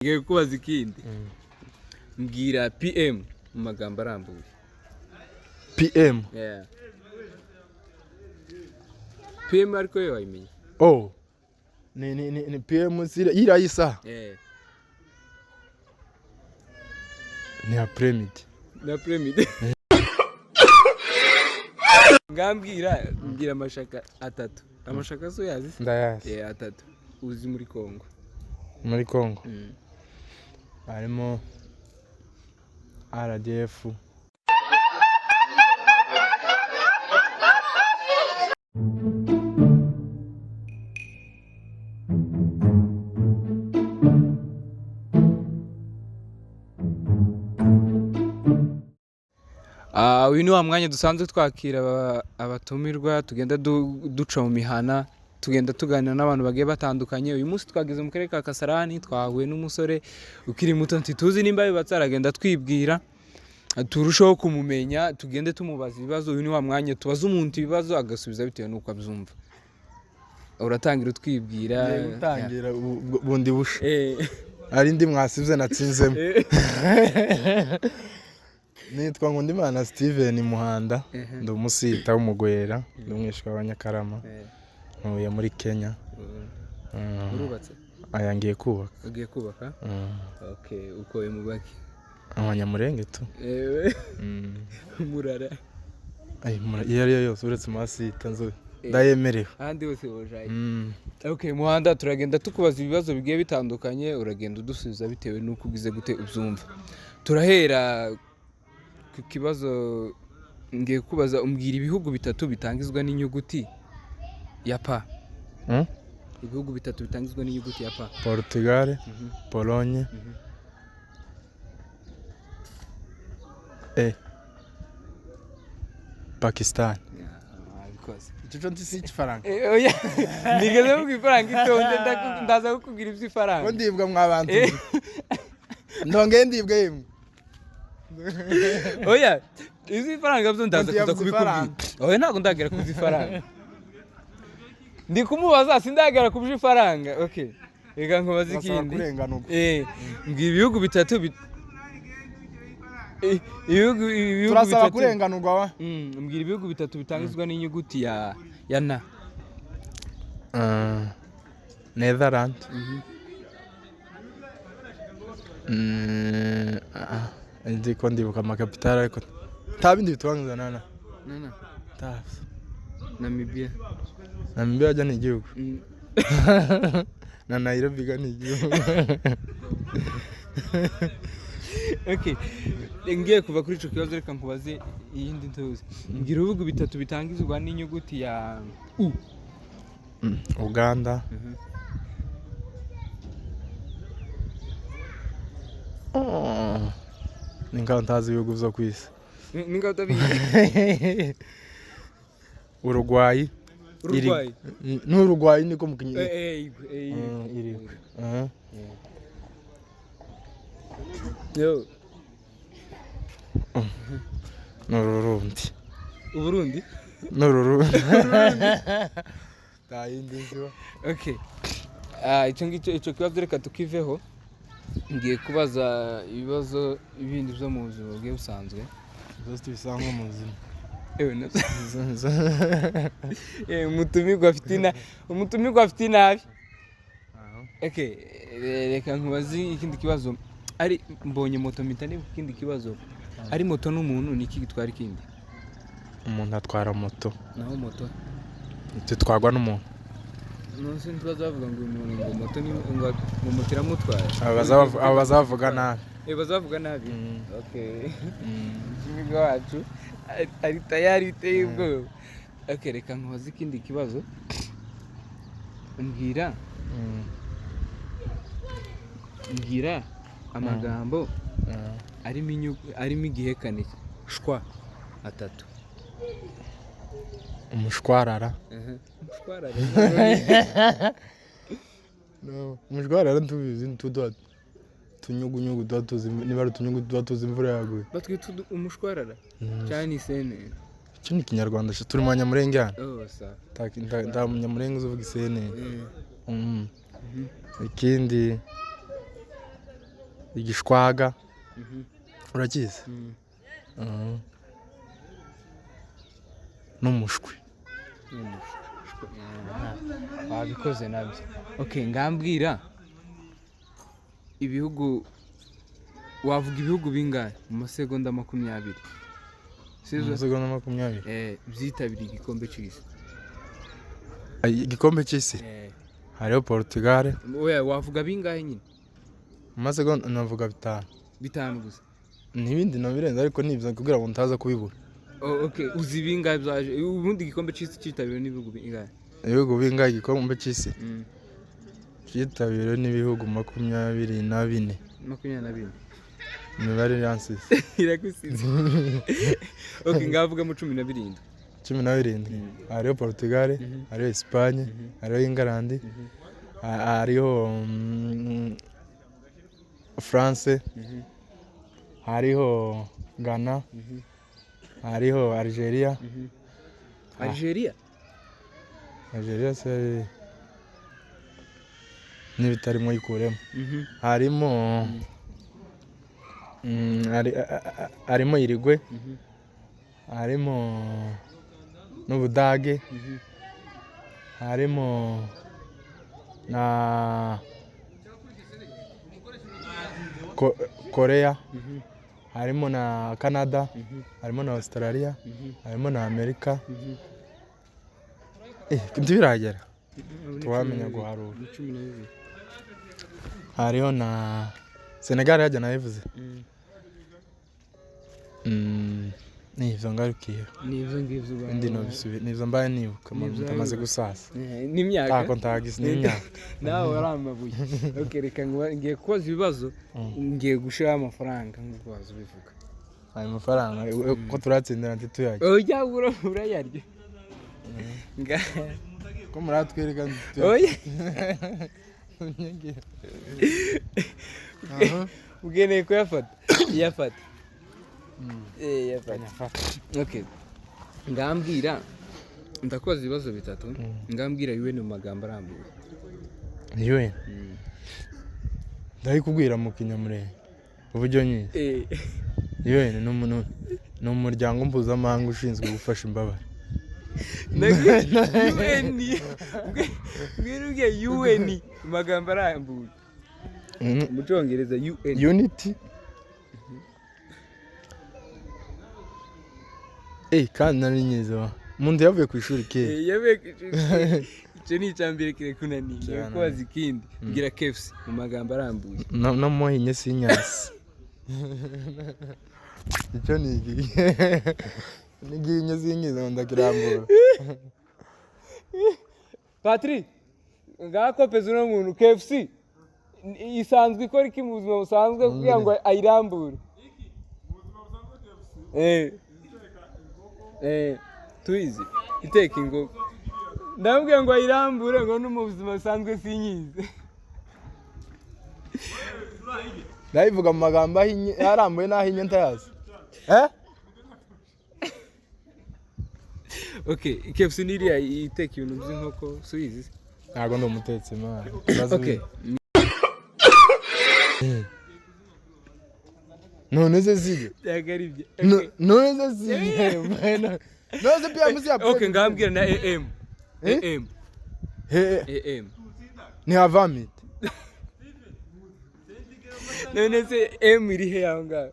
Ngiye kubaza ikindi. Mbwira PM mu magambo arambuye. PM. Yeah. PM ariko yo wayimenye. Oh. Ni PM zira irayisa. Ni apremidi. Na premide. Mbwira amashaka atatu. Amashaka so yazi? Ndayazi. Atatu. Uzi muri Kongo. Muri Kongo. Harimo RDF. Uyu ni wa mwanya dusanzwe twakira abatumirwa tugenda duca mu mihana tugenda tuganira n'abantu bagiye batandukanye. Uyu munsi twageze mu karere ka Kasarani twahuye n'umusore ukiri muto ntituzi nimba bibatse aragenda twibwira turushaho kumumenya tugende tumubaza ibibazo. Uyu ni wa mwanya tubaza umuntu ibibazo agasubiza bitewe n'uko abyumva. Uratangira utwibwira. Utangira bundi bushe. Ari ndi mwasivye natsinzemo. Nitwa Nkundimana Steven Muhanda ndi umusita w'umugwera ndi umwishwa wa Nyakarama ntuye muri Kenya. Urubatse? Aya ngiye kubaka. Ugiye kubaka? Okay, ukoye mu baki? Abanyamurenge tu. Murara. Iyo ariyo yose uretse masita nzo ndayemerewe. Ahandi hose wojaye. Okay, Muhanda turagenda tukubaza ibibazo bigiye bitandukanye uragenda udusubiza bitewe n'uko ugize gute ubyumva. Turahera ku kibazo ngiye kubaza umbwira ibihugu bitatu bitangizwa n'inyuguti ya P. Ibihugu bitatu bitangizwa n'inyuguti ya P. Portugal, Pologne. Pakistan. Ico ntisi ifaranga. Oya. Nigeze mu ifaranga itonde ndaza kukubwira ivy'ifaranga. Ko ndibwa mwabantu. Ndonge ndibwe yemwe. Oya, ivy'ifaranga byo ndaza kuza kubikubwira. Oya ntago ndagera kuvy'ifaranga. Ndi kumubaza sindagera kuvy'ifaranga. Okay. Reka nkubaza ikindi. Mbwira ibihugu bitatu turasaba kurenganurwa wa. Mbwira ibihugu bitatu bitangizwa n'inyuguti ya N. Netherlands. Ndiko ndibuka amakapitali ariko nta bindi bitwanguza nana. Tafs. Namibia. Namibia ajya n'igihugu. Na Nairobi ga n'igihugu. Okay. Ngiye kuva kuri ico kibazo reka nkubaze iyindi ntuzi. Mbwira ibihugu bitatu bitangizwa n'inyuguti ya U. Uganda. Ninga ntazi ibihugu vyo kwisi. Ninga utabizi. Uruguay. N'Uruguay niko mukinyi. Iri. Yo. N'Urundi. Uburundi? N'Urundi. Tayindi zo. Okay. Ico kibazo reka tukiveho. Ngiye kubaza ibibazo ibindi byo mu buzima bwe busanzwe. Byose tubisanga mu buzima. Umutumirwa afite inabi. Okay, reka nkubaze ikindi kibazo. Ari mbonye moto mitane ikindi kibazo. Ari moto n'umuntu niki gitwara ikindi? Umuntu atwara moto. Naho moto tutwagwa n'umuntu. Nonse ntibazavuga ngo umuntu ngo moto ni ngo moto iramutwara. Abazavuga nabi. Bazavuga nabi. Okay. Imigo wacu ari tayari biteye ubwoba. Okay, reka nkubaze ikindi kibazo. Mbwira amagambo arimo igihekane shwa atatu. Umushwarara. Umushwarara. No, umushwarara ntubizi ntudwa tunyugunyugu dwatuzi niba ari tunyugu dwatuzi imvura yaguye. Batwita umushwarara. Cyane sene. Cyo ni Kinyarwanda turi mu Nyamurenge hano. Sa. Nda mu Nyamurenge uvuga isene. Ikindi igishwaga urakizi n'umushwi wabikoze nabyo. Okay, ngambwira ibihugu, wavuga ibihugu bingahe mu masegonda 20? mu masegonda 20 byitabiriye igikombe cy'isi. igikombe cy'isi hariho Portugal. Oya, wavuga bingahe nyine mu masegonda? navuga 5 gusa, n'ibindi nabirenze ariko nibyo kugira ngo ntaza kubibura. Okay, uzi bingahe byaje ubundi igikombe cy'isi cyitabiriwe n'ibihugu bingahe? ibihugu bingahe igikombe cy'isi cyitabiriwe n'ibihugu 24. 24 imibare yansize iragusize. Okay, ngavuga mu 17. 17 hariho Portugal, hariho Espagne, hariho England, hariho France, hariho Ghana, hariho Algeria. Algeria se n'ibitarimo yikuremo. harimo harimo Irigwe, harimo n'Ubudage, harimo na Korea, harimo na Canada, harimo na Australia, harimo na Amerika. Ntibiragera tuwamenya guharura. hariho na Senegal yajya nayivuze. Nivyo ngarukiye. Nivyo ngivyo ba. Ndi no bisubi. Nivyo mbaye nibuka mutamaze gusasa. N'imyaka. Tako ntagisi n'imyaka. Nawe waramabuye. Okay, reka ngiye kubaza ibibazo, ngiye gushira amafaranga nk'uko wazubivuga. Ayo mafaranga ko turatsindira nti tuyajya. Oya urayarya. Ko muratwereka nti. Oya. Ugeneye kuyafata. Yafata. Yafata. Okay. Ngambwira ndakoze ibibazo bitatu. Ngambwira UN mu magambo arambuye. UN. Ndari kubwira mu kinyamurenge. Uburyo nyine. UN ni umuryango mpuzamahanga ushinzwe gufasha imbabare. UN magambo arambuye. Mu Cyongereza UN. Unity. Kandi nari nyizo. Umuntu yavuye ku ishuri ke. Yavuye ku ishuri. Icyo ni icyambere kire kunaniye. Kwazi ikindi. Ngira KFC mu magambo arambuye. No mohinye sinyasi. Icyo ni iki? Niginye zingize ndakirambura. Patrick, ngako peze no muntu KFC isanzwe ikora iki mu buzima busanzwe kugira ngo ayirambure. Tuizi iteka ingoko ndabwiye ngo ayirambure ngo no mu buzima busanzwe sinyize. Ndayivuga mu magambo arambuye nahinye ntayazi. Okay, KFC niriya iteka ibintu by'inkoko suyizi. Ntago ndo mutetsi man. Okay. None se zige. Yagaribye. None se zige. None se pia musi hapo. Okay, ngambwira na AM. AM. AM. Ni avamit. None se M iri he aho ngaho?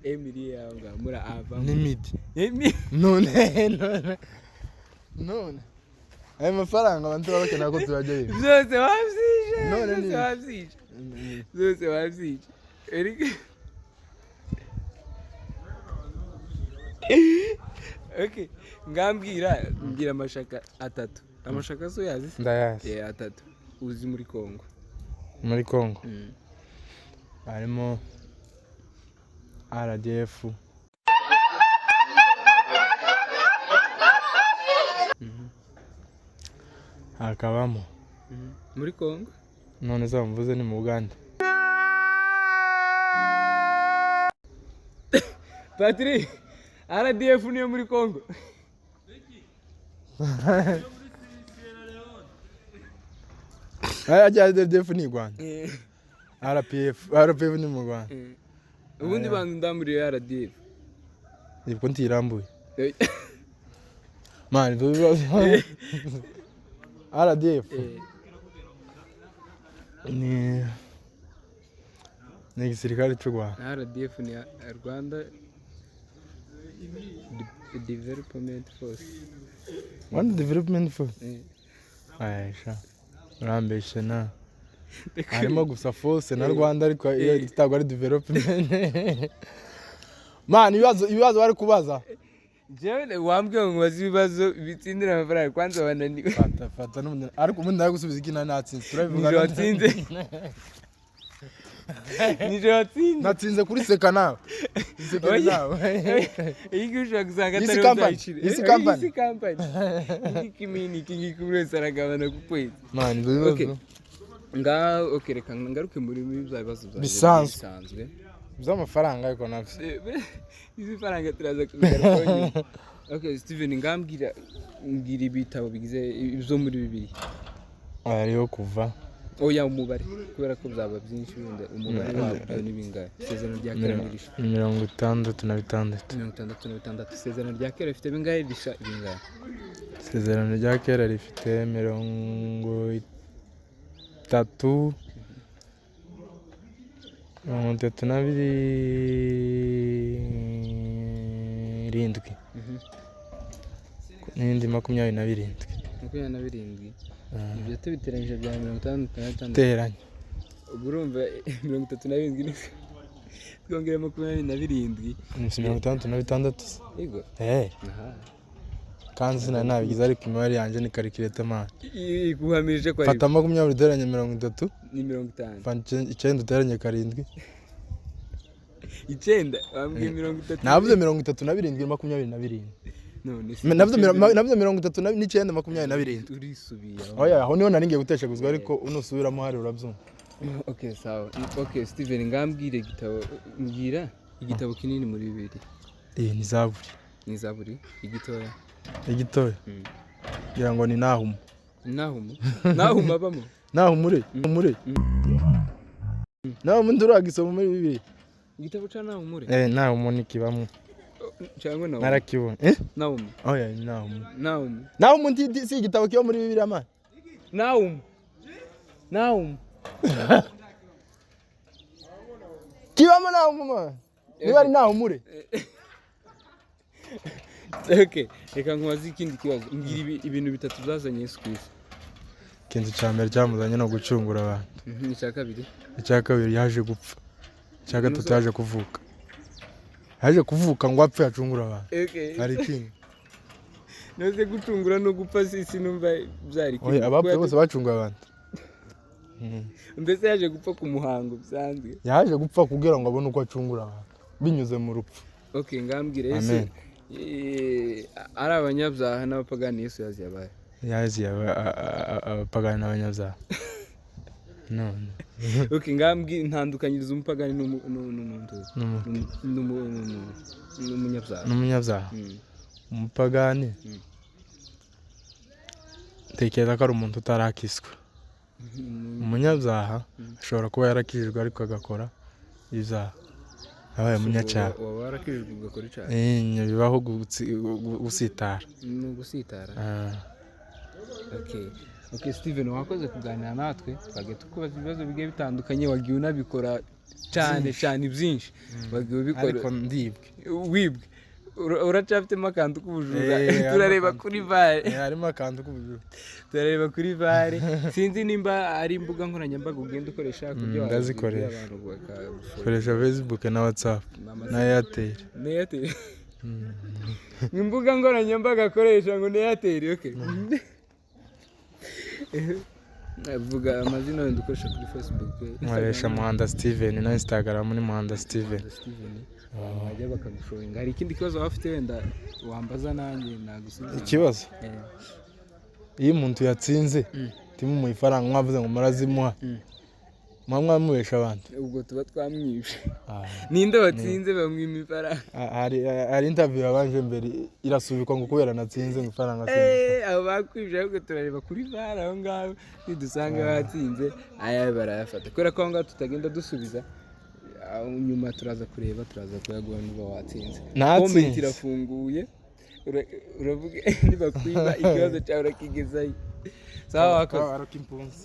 M iri he aho ngaho muri ava. Ni mid. None. Ayo mafaranga abantu babakena ko turajya bibi. Zose wavyije. Zose wavyije. Erike. Okay, ngambwira ngira amashaka 3. Amashaka so yazi? Ndayazi. 3. Uzi muri Kongo. Muri Kongo. Harimo RDF. Hakabamo. Muri Kongo? None zamvuze ni mu Uganda. Patrick, RDF niyo muri Kongo. Ajya RDF ni Rwanda. RPF ni mu Rwanda. Ubundi bantu ndamuriye RDF. Nibwo ntirambuye. Man, RDF. Ni igisirikare cy'u Rwanda. RDF ni Rwanda Development Force. Rwanda Development Force. Aisha. Urambeshe na. Harimo gusa force na Rwanda ariko itagwa ari development. Man, ibibazo bari kubaza. Jewe wambwe ngo bazi ibibazo bitsindira amafaranga kwanza bananiwe. Fata n'umuntu ariko umuntu ndagusubiza iki natsinze. Turabivuga natsinze. Nije watsinze. Natsinze kuri seka nawe. Seka nawe. Iyi ushaka gusanga atari uzayicira. Isi company. Iki kimini kingi kuresa aragabana ku kwezi. Man, ibibazo. Okay reka ngaruke muri bya bibazo bisanzwe. By'amafaranga ariko nafse. Izi faranga turaza kugaruka. Okay Steven ngambwira ibitabo bigize ibyo muri bibiri. Ariyo kuva. Oya umubare kubera ko byaba byinshi wenda umubare wabyo ni bingahe. Isezerano rya kera nirisha 66. 66 isezerano rya kera rifite bingahe risha bingahe. Isezerano rya kera rifite 30 37 n'indi 27. Ibyo tubiteranyije bya 56 teranya urumva 37 twongera 27 66 yego kandi sina nabigize ariko imibare yanjye ni calculator man guhamirije kwa fata 20 teranya 30 ni 50 fanta 9 teranya 7 9 bambwe 30 navuze 37 27 none navuze 39 27 urisubiye oya aho niho naringiye guteshaguzwa ariko unusubiramo hari urabyumva. Okay sawa. Okay Steven ngambwire gitabo mbwira igitabo kinini muri bibiri. Ni Zaburi igitoya ngira ngo ni Nahum abamo Nahumure Nahum nduragisoma muri bibiri igitabo ca Nahumure Nahum ni kibamo cyangwa Nahum narakibona Nahum oya ni Nahum ndi si igitabo cyo muri bibiri ama Nahum kibamo Nahum niba ari Nahumure. Okay reka nkwazi ikindi kibazo ngira ibintu bitatu byazanye Yesu Kristo. Ikintu cya mbere cyamuzanye no gucungura abantu. Icya kabiri yaje gupfa. Icya gatatu yaje kuvuka ngo apfe acungura abantu. Hari kintu noze gucungura no gupfa sisi numva byari kintu. Abapfuye bose bacungura abantu. Mbese yaje gupfa ku muhango bisanzwe. Yaje gupfa kugira ngo abone uko acungura abantu binyuze mu rupfu. Okay ngambwire Yesu ari abanyabyaha n'abapagani Yesu yaziye abapagani n'abanyabyaha. None okay ngambwire ntandukanyiriza umupagani n'umunyabyaha. Umupagani tekereza ko ari umuntu utarakiswe. Umunyabyaha ashobora kuba yarakijijwe ariko agakora ibyaha. Abaye umunyacyaha warakijijwe ugakora icyaha. Bibaho gusitara. Ni gusitara. Okay Steven wakoze kuganira natwe twagiye tukubaza ibibazo bigiye bitandukanye wagiye unabikora cyane byinshi wagiye ubikora ariko wibwe uracafitemo akantu k'ubujura turareba kuri bare harimo akantu k'ubujura turareba kuri bare sinzi nimba ari imbuga nkoranyambaga ugenda ukoresha kugira ndazikoresha koresha Facebook na WhatsApp na Airtel imbuga nkoranyambaga akoresha ngo ni Airtel. Okay vuga amazina wenda ukoresha kuri Facebook. Nkoresha Muhanda Steven na Instagram ni Muhanda Steven. Wajya bakagushoringa. Hari ikindi kibazo wafite wenda wambaza nanjye nagusubiza. Ikibazo iyo umuntu yatsinze timu mu ifaranga mwavuze ngo marazimuha mwamwamubesha abandi ubwo tuba twamwibye ninde watsinze bamwima ifaranga hari interview yabanje mbere irasubikwa ngo kubera natsinze ngo ifaranga sinzi abo bakwibye ahubwo turareba kuri VAR aho ngaho nidusanga batsinze aya barayafata kubera ko aho ngaho tutagenda dusubiza nyuma turaza kureba turaza kuyaguha niba watsinze comment irafunguye uravuga niba kwiba ikibazo cyawe urakigezayo sawa arakimpunzi